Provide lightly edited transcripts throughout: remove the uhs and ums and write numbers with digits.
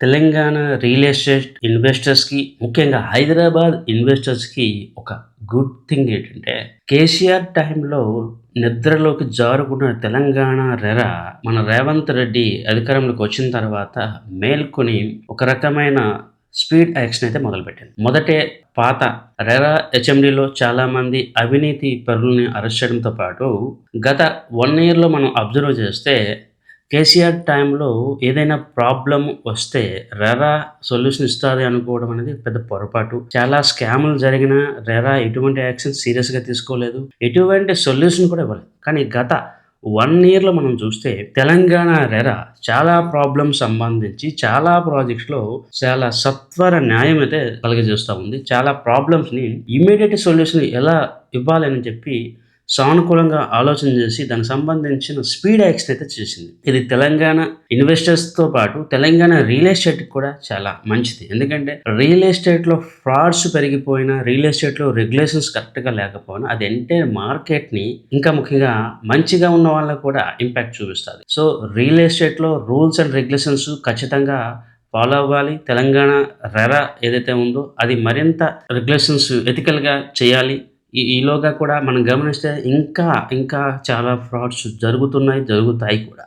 Telangana real estate ఇన్వెస్టర్స్‌కి, ముఖ్యంగా హైదరాబాద్ ఇన్వెస్టర్స్‌కి ఒక good thing ఏంటంటే, కేసీఆర్ టైంలో నిద్రలోకి జారుకున్న తెలంగాణ రెర మన రేవంత్ రెడ్డి అధికారంలోకి వచ్చిన తర్వాత మేల్కొని ఒక రకమైన స్పీడ్ యాక్షన్ అయితే మొదలుపెట్టింది. మొదటే పాత రెరా హెచ్ఎండీలో చాలామంది అవినీతి పరులని అరెస్ట్ చేయడంతో పాటు గత 1 ఇయర్‌లో మనం అబ్జర్వ్ చేస్తే కేసీఆర్ టైంలో ఏదైనా ప్రాబ్లమ్ వస్తే రెరా సొల్యూషన్ ఇస్తాది అనుకోవడం అనేది పెద్ద పొరపాటు. చాలా స్కామ్‌లు జరిగినా రెరా ఎటువంటి యాక్షన్ సీరియస్‌గా తీసుకోలేదు. ఎటువంటి సొల్యూషన్ కూడా ఇవ్వలేదు. కానీ గత 1 ఇయర్‌లో మనం చూస్తే తెలంగాణ రెరా చాలా ప్రాబ్లమ్స్ సంబంధించి చాలా ప్రాజెక్ట్స్‌లో చాలా సత్వర న్యాయం అయితే కలుగజేస్తా ఉంది. చాలా ప్రాబ్లమ్స్‌ని ఇమ్మీడియేట్ సొల్యూషన్ ఎలా ఇవ్వాలని చెప్పి సానుకూలంగా ఆలోచన చేసి దానికి సంబంధించిన స్పీడ్ యాక్షన్ అయితే చేసింది. ఇది తెలంగాణ ఇన్వెస్టర్స్‌తో పాటు తెలంగాణ రియల్ ఎస్టేట్‌కి కూడా చాలా మంచిది. ఎందుకంటే రియల్ ఎస్టేట్‌లో ఫ్రాడ్స్ పెరిగిపోయినా, రియల్ ఎస్టేట్‌లో రెగ్యులేషన్స్ కరెక్ట్‌గా లేకపోయినా అది ఎంటైర్ మార్కెట్‌ని, ఇంకా ముఖ్యంగా మంచిగా ఉన్న వాళ్ళకి కూడా ఇంపాక్ట్ చూపిస్తది. సో, రియల్ ఎస్టేట్‌లో రూల్స్ అండ్ రెగ్యులేషన్స్ ఖచ్చితంగా ఫాలో అవ్వాలి. తెలంగాణ రెరా ఏదైతే ఉందో అది మరింత రెగ్యులేషన్స్ ఎథికల్‌గా చేయాలి. ఈలోగా కూడా మనం గమనిస్తే ఇంకా చాలా ఫ్రాడ్స్ జరుగుతున్నాయి, జరుగుతాయి కూడా.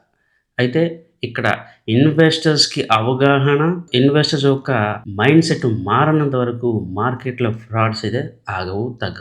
అయితే ఇక్కడ ఇన్వెస్టర్స్‌కి అవగాహన, ఇన్వెస్టర్స్ యొక్క మైండ్‌సెట్ మారనంత వరకు మార్కెట్‌లో ఫ్రాడ్స్ అయితే ఆగవు, తగ్గవు.